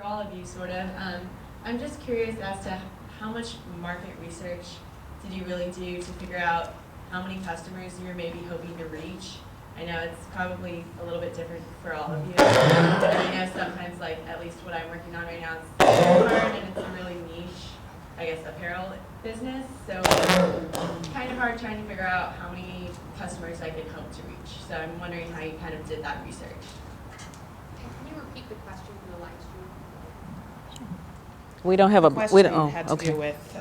all of you, sort of. I'm just curious as to how much market research did you really do to figure out how many customers you were maybe hoping to reach? I know it's probably a little bit different for all of you. And I know sometimes, like, at least what I'm working on right now, it's hard and it's a really niche, I guess, apparel business. So it's kind of hard trying to figure out how many customers I could hope to reach. So I'm wondering how you kind of did that research. Can you repeat the question from the live stream? We don't have a Question had to do with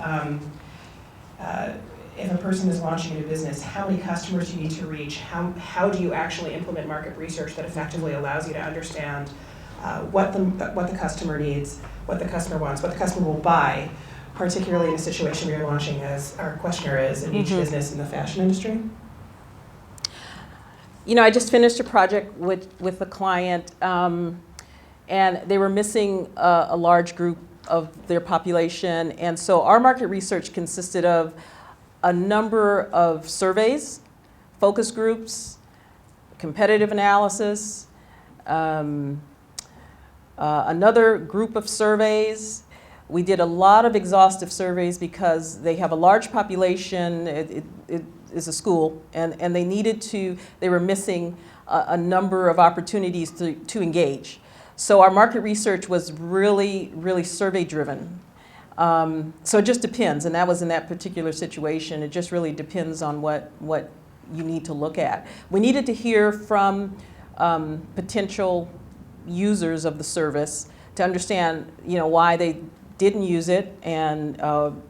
if a person is launching a new business, how many customers you need to reach, how do you actually implement market research that effectively allows you to understand what the customer needs, what the customer wants, what the customer will buy, particularly in a situation where you're launching, as our questioner is, a niche business in the fashion industry? You know, I just finished a project with a client, and they were missing a large group of their population, and so our market research consisted of a number of surveys, focus groups, competitive analysis, another group of surveys. We did a lot of exhaustive surveys because they have a large population. It is a school, and they were missing a number of opportunities to engage. So our market research was really, really survey driven. So it just depends, and that was in that particular situation. It just really depends on what you need to look at. We needed to hear from potential users of the service to understand, you know, why they didn't use it and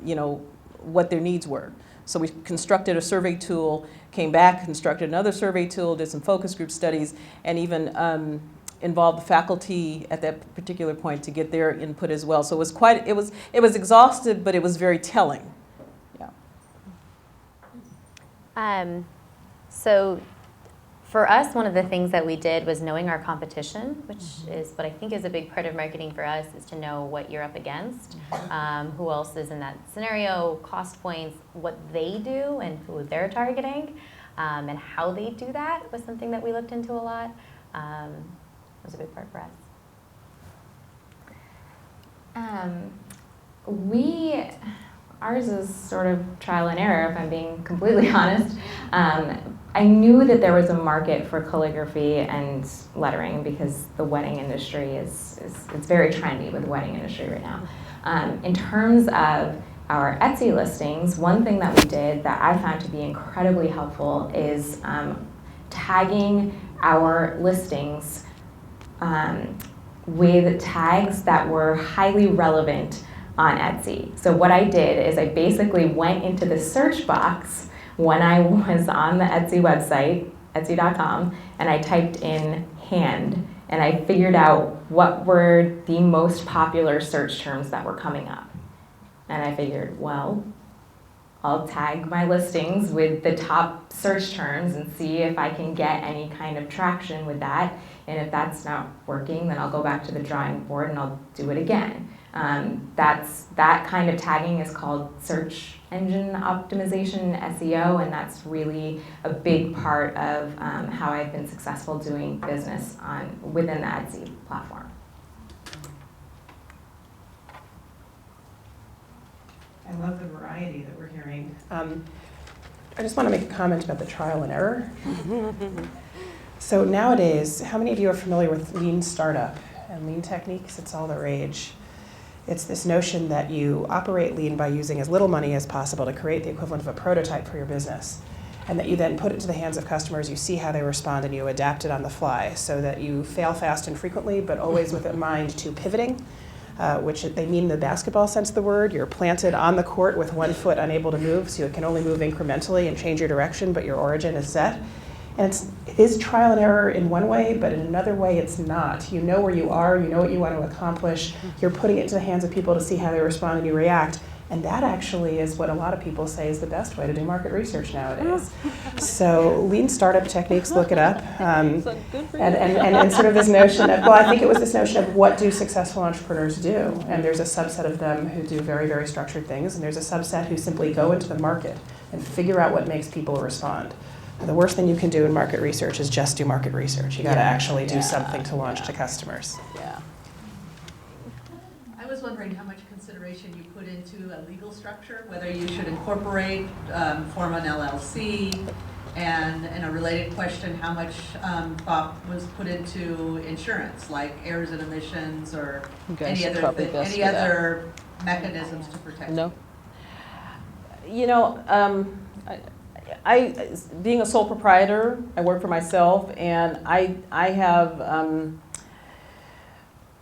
you know, what their needs were. So we constructed a survey tool, came back, constructed another survey tool, did some focus group studies, and even involved the faculty at that particular point to get their input as well. So it was exhaustive, but it was very telling. Yeah. So for us, one of the things that we did was knowing our competition, which is what I think is a big part of marketing for us, is to know what you're up against, who else is in that scenario, cost points, what they do and who they're targeting, and how they do that was something that we looked into a lot. Was a big part for us. Ours is sort of trial and error, if I'm being completely honest. I knew that there was a market for calligraphy and lettering because the wedding industry it's very trendy with the wedding industry right now. In terms of our Etsy listings, one thing that we did that I found to be incredibly helpful is tagging our listings with tags that were highly relevant on Etsy. So what I did is I basically went into the search box when I was on the Etsy website, etsy.com, and I typed in hand, and I figured out what were the most popular search terms that were coming up. And I figured, well, I'll tag my listings with the top search terms and see if I can get any kind of traction with that. And if that's not working, then I'll go back to the drawing board and I'll do it again. That kind of tagging is called search engine optimization, SEO, and that's really a big part of how I've been successful doing business within the Etsy platform. I love the variety that we're hearing. I just want to make a comment about the trial and error. So nowadays, how many of you are familiar with lean startup and lean techniques? It's all the rage. It's this notion that you operate lean by using as little money as possible to create the equivalent of a prototype for your business, and that you then put it to the hands of customers, you see how they respond, and you adapt it on the fly so that you fail fast and frequently, but always with a mind to pivoting, which they mean in the basketball sense of the word. You're planted on the court with one foot unable to move, so you can only move incrementally and change your direction, but your origin is set. And it is trial and error in one way, but in another way it's not. You know where you are, you know what you want to accomplish, you're putting it into the hands of people to see how they respond and you react. And that actually is what a lot of people say is the best way to do market research nowadays. So lean startup techniques, look it up. And sort of this notion of, well, I think it was this notion of what do successful entrepreneurs do? And there's a subset of them who do very, very structured things, and there's a subset who simply go into the market and figure out what makes people respond. The worst thing you can do in market research is just do market research. You got to actually do something to launch to customers. Yeah. wondering how much consideration you put into a legal structure, whether you should incorporate, form an LLC, and in a related question, how much thought was put into insurance, like errors and omissions, or You guys any are probably best any for that. other mechanisms to protect No. you? You know, I being a sole proprietor, I work for myself, and I have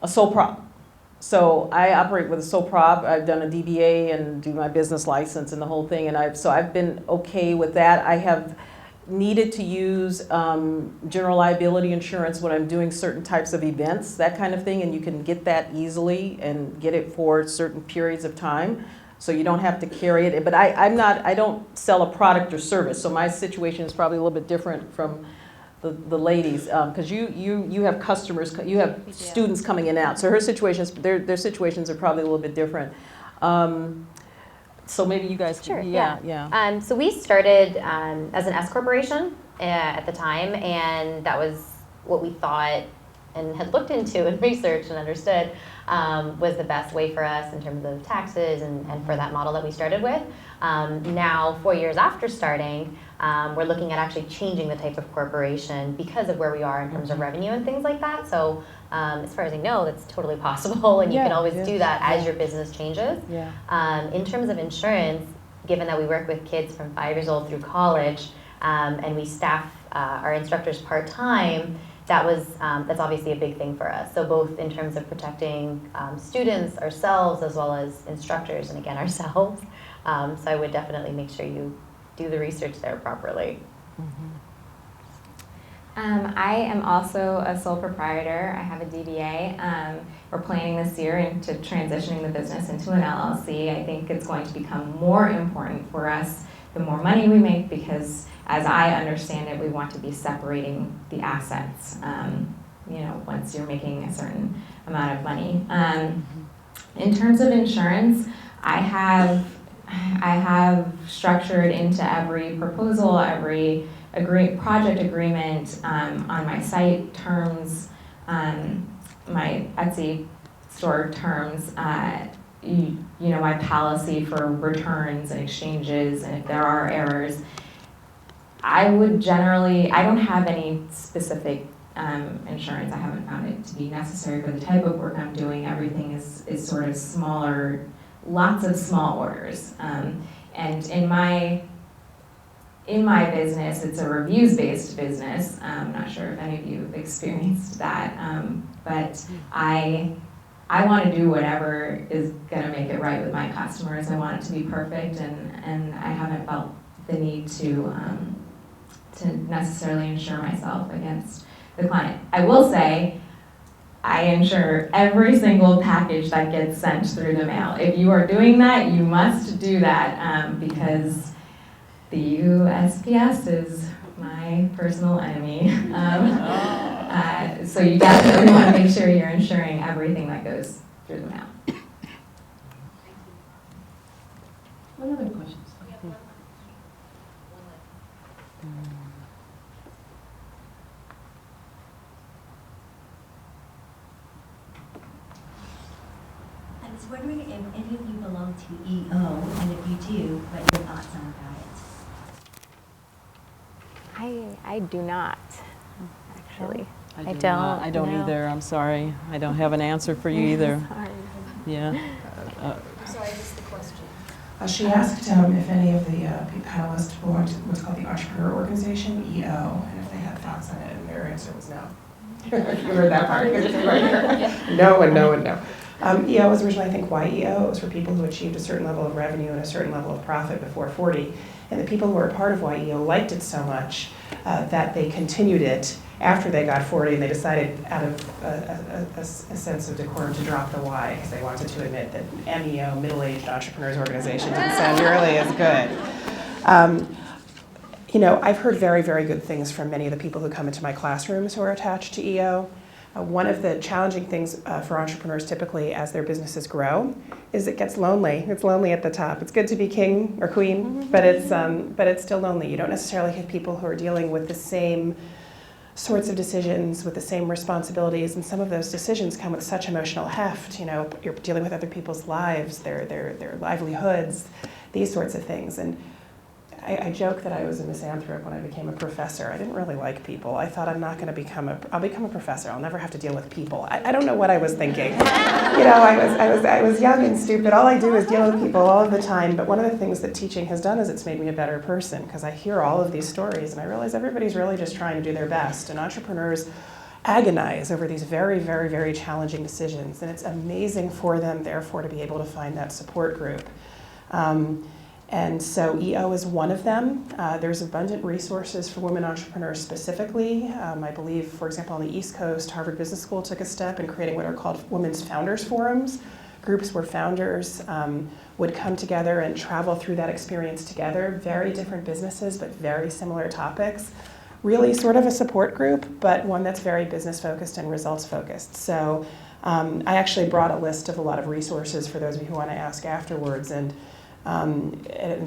a sole prop. So I operate with a sole prop. I've done a DBA and do my business license and the whole thing, and I've been okay with that. I have needed to use general liability insurance when I'm doing certain types of events, that kind of thing, and you can get that easily and get it for certain periods of time. So you don't have to carry it. But I don't sell a product or service, so my situation is probably a little bit different from the ladies, because you have customers, you have students coming in and out. So her situations, their situations are probably a little bit different. So maybe you guys can, Sure, yeah. So we started as an S corporation at the time, and that was what we thought and had looked into and researched and understood was the best way for us in terms of taxes and for that model that we started with. Now, 4 years after starting, we're looking at actually changing the type of corporation because of where we are in terms of revenue and things like that. So as far as I know, that's totally possible, and you can always do that as your business changes. Yeah. In terms of insurance, given that we work with kids from 5 years old through college, and we staff our instructors part-time, that's obviously a big thing for us. So both in terms of protecting students, ourselves, as well as instructors, and again, ourselves. So I would definitely make sure you do the research there properly. I am also a sole proprietor. I have a DBA. We're planning this year into transitioning the business into an LLC. I think it's going to become more important for us the more money we make, because as I understand it, we want to be separating the assets, once you're making a certain amount of money. In terms of insurance, I have structured into every proposal, every project agreement on my site terms, my Etsy store terms, my policy for returns and exchanges, and if there are errors. I don't have any specific insurance. I haven't found it to be necessary for the type of work I'm doing. Everything is sort of smaller, lots of small orders. And in my business, it's a reviews-based business. I'm not sure if any of you have experienced that, but I want to do whatever is going to make it right with my customers. I want it to be perfect, and I haven't felt the need to necessarily insure myself against the client. I will say, I insure every single package that gets sent through the mail. If you are doing that, you must do that because the USPS is my personal enemy. So you definitely want to make sure you're insuring everything that goes through the mail. What other questions? I was wondering if any of you belong to EO, and if you do, what your thoughts are about it. I do not, actually. I don't no. either. I'm sorry. I don't have an answer for you either. Sorry. Yeah. Sorry, I missed the question. She asked if any of the panelists belonged to what's called the Entrepreneur Organization, EO, and if they had thoughts on it, and their answer was no. You heard that part? No and no and no. EO was originally, I think, why EO? It was for people who achieved a certain level of revenue and a certain level of profit before 40. And the people who were a part of YEO liked it so much that they continued it after they got 40, and they decided out of a sense of decorum to drop the Y, because they wanted to admit that MEO, Middle-Aged Entrepreneurs Organization, didn't sound nearly as good. I've heard very, very good things from many of the people who come into my classrooms who are attached to EO. One of the challenging things for entrepreneurs typically as their businesses grow is it gets lonely. It's lonely at the top. It's good to be king or queen, but it's still lonely. You don't necessarily have people who are dealing with the same sorts of decisions with the same responsibilities, and some of those decisions come with such emotional heft. You know, you're dealing with other people's lives, their livelihoods, these sorts of things. And I joke that I was a misanthrope when I became a professor. I didn't really like people. I thought, I'm not going to I'll become a professor. I'll never have to deal with people. I don't know what I was thinking. You know, I was young and stupid. All I do is deal with people all of the time. But one of the things that teaching has done is it's made me a better person, because I hear all of these stories and I realize everybody's really just trying to do their best. And entrepreneurs agonize over these very, very, very challenging decisions. And it's amazing for them, therefore, to be able to find that support group. And so EO is one of them. There's abundant resources for women entrepreneurs specifically. I believe, for example, on the East Coast, Harvard Business School took a step in creating what are called Women's Founders Forums, groups where founders would come together and travel through that experience together. Very different businesses, but very similar topics. Really sort of a support group, but one that's very business focused and results focused. So I actually brought a list of a lot of resources for those of you who want to ask afterwards. And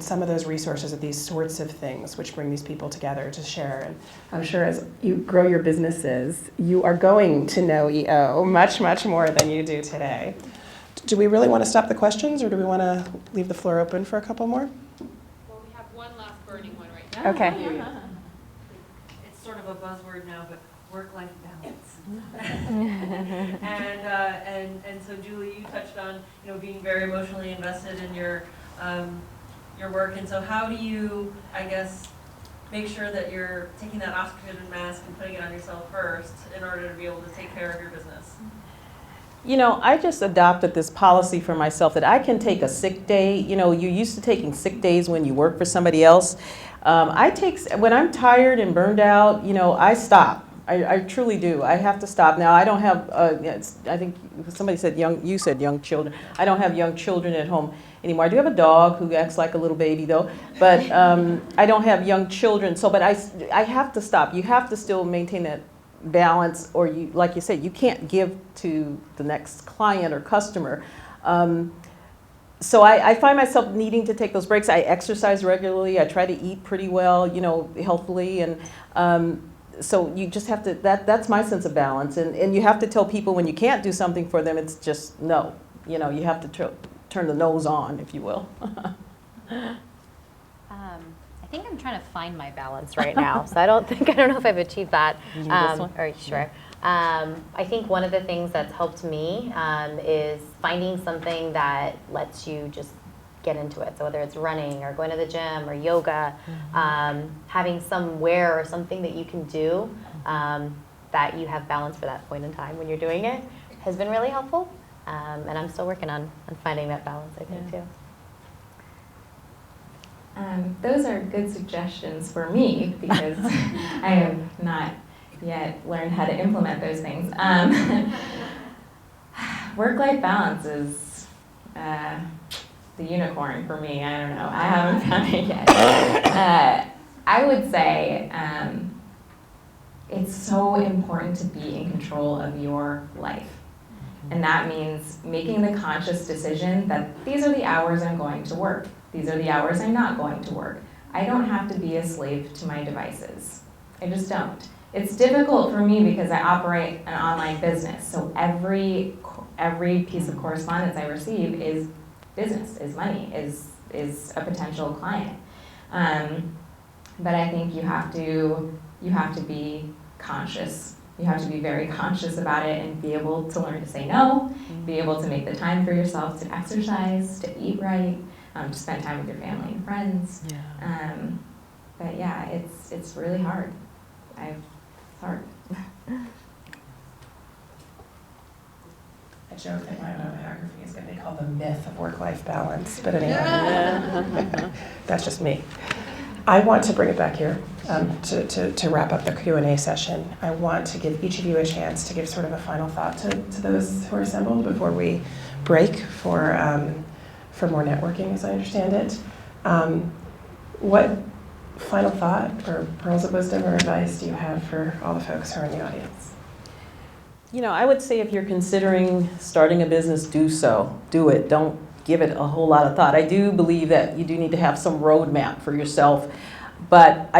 some of those resources are these sorts of things which bring these people together to share. And I'm sure as you grow your businesses, you are going to know EO much, much more than you do today. Do we really want to stop the questions, or do we want to leave the floor open for a couple more? Well, we have one last burning one right now. Okay. It's sort of a buzzword now, but work-life balance. And so Julie, you touched on, you know, being very emotionally invested in your work, and so how do you, I guess, make sure that you're taking that oxygen mask and putting it on yourself first in order to be able to take care of your business? You know, I just adopted this policy for myself that I can take a sick day. You know, you're used to taking sick days when you work for somebody else. When I'm tired and burned out, you know, I stop. I truly do. I have to stop. Now, I don't have, I think somebody said you said young children. I don't have young children at home anymore. I do have a dog who acts like a little baby though, but I don't have young children. So, but I have to stop. You have to still maintain that balance, or you, like you said, you can't give to the next client or customer. So I find myself needing to take those breaks. I exercise regularly. I try to eat pretty well, you know, healthfully, and so you just have to, that's my sense of balance. And you have to tell people when you can't do something for them, it's just no. You know, you have to turn the nose on, if you will. I think I'm trying to find my balance right now, so I don't know if I've achieved that. You need this one? Or sure. I think one of the things that's helped me is finding something that lets you just get into it. So whether it's running or going to the gym or yoga, having somewhere or something that you can do that you have balance for that point in time when you're doing it has been really helpful. And I'm still working on finding that balance, I think, too. Those are good suggestions for me, because I have not yet learned how to implement those things. Work-life balance is the unicorn for me. I don't know. I haven't found it yet. I would say it's so important to be in control of your life. And that means making the conscious decision that these are the hours I'm going to work. These are the hours I'm not going to work. I don't have to be a slave to my devices. I just don't. It's difficult for me because I operate an online business. So every piece of correspondence I receive is business, is money, is a potential client. But I think you have to be conscious. You have to be very conscious about it and be able to learn to say no, be able to make the time for yourself to exercise, to eat right, to spend time with your family and friends. Yeah. But yeah, it's really hard. It's hard. I joke that my autobiography is going to be called The Myth of Work-Life Balance, but anyway, that's just me. I want to bring it back here to wrap up the Q&A session. I want to give each of you a chance to give sort of a final thought to those who are assembled before we break for more networking, as I understand it. What final thought or pearls of wisdom or advice do you have for all the folks who are in the audience? You know, I would say if you're considering starting a business, do so. Do it. Don't give it a whole lot of thought. I do believe that you do need to have some roadmap for yourself. But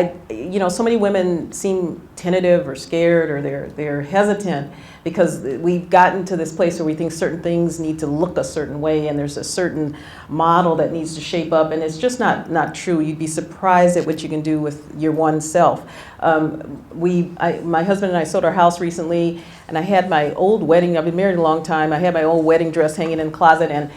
so many women seem tentative or scared, or they're hesitant because we've gotten to this place where we think certain things need to look a certain way, and there's a certain model that needs to shape up, and it's just not true. You'd be surprised at what you can do with your one self. My husband and I sold our house recently, and I had my old wedding. I've been married a long time. I had my old wedding dress hanging in the closet, and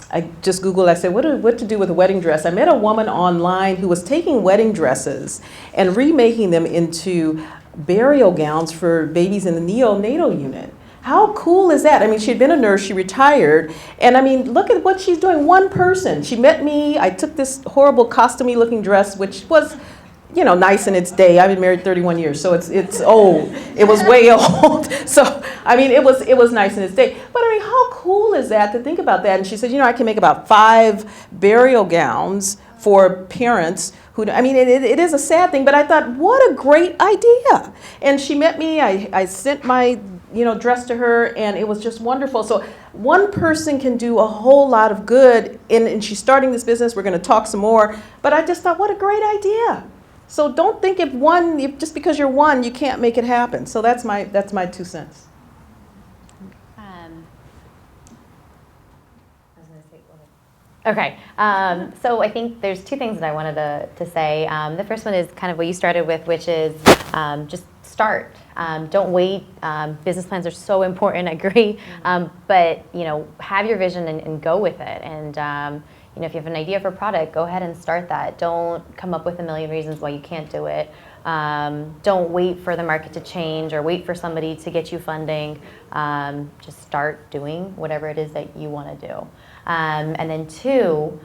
I just Googled, I said, what to do with a wedding dress? I met a woman online who was taking wedding dresses and remaking them into burial gowns for babies in the neonatal unit. How cool is that? I mean, she had been a nurse, she retired, and I mean, look at what she's doing. One person. She met me, I took this horrible costumey looking dress, which was, nice in its day. I've been married 31 years, so it's old. It was way old. So, I mean, it was nice in its day. But I mean, how cool is that to think about that? And she said, I can make about 5 burial gowns for parents who, I mean, it is a sad thing, but I thought, what a great idea. And she met me, I sent my, dress to her, and it was just wonderful. So one person can do a whole lot of good, and she's starting this business. We're going to talk some more, but I just thought, what a great idea. So don't think just because you're one, you can't make it happen. So that's my 2 cents. Okay, so I think there's 2 things that I wanted to say. The first one is kind of what you started with, which is just start. Don't wait. Business plans are so important, I agree. But have your vision and go with it. And if you have an idea for a product, go ahead and start that. Don't come up with a million reasons why you can't do it. Don't wait for the market to change or wait for somebody to get you funding. Just start doing whatever it is that you want to do. And then 2,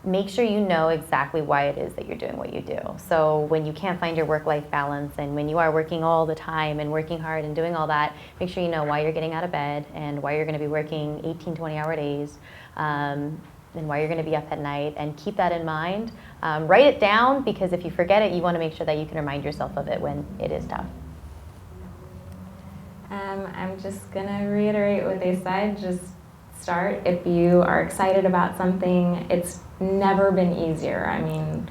make sure you know exactly why it is that you're doing what you do. So when you can't find your work-life balance, and when you are working all the time and working hard and doing all that, make sure you know why you're getting out of bed and why you're going to be working 18, 20-hour days, and why you're going to be up at night, and keep that in mind. Write it down, because if you forget it, you want to make sure that you can remind yourself of it when it is tough. I'm just going to reiterate what they said. Just start. If you are excited about something, it's never been easier. I mean,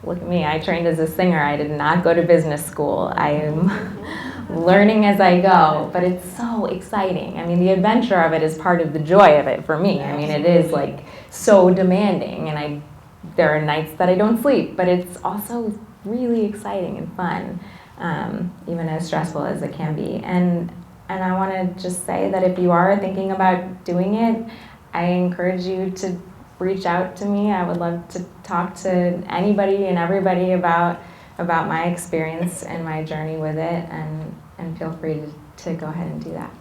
look at me. I trained as a singer. I did not go to business school. I am learning as I go, but it's so exciting. I mean, the adventure of it is part of the joy of it for me. I mean, it is like so demanding, and there are nights that I don't sleep, but it's also really exciting and fun, even as stressful as it can be. And I want to just say that if you are thinking about doing it, I encourage you to reach out to me. I would love to talk to anybody and everybody about my experience and my journey with it, and feel free to go ahead and do that.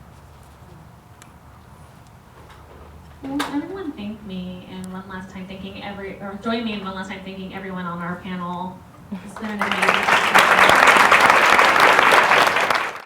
Will everyone thank me and one last time thanking join me in one last time thanking everyone on our panel. It's been an amazing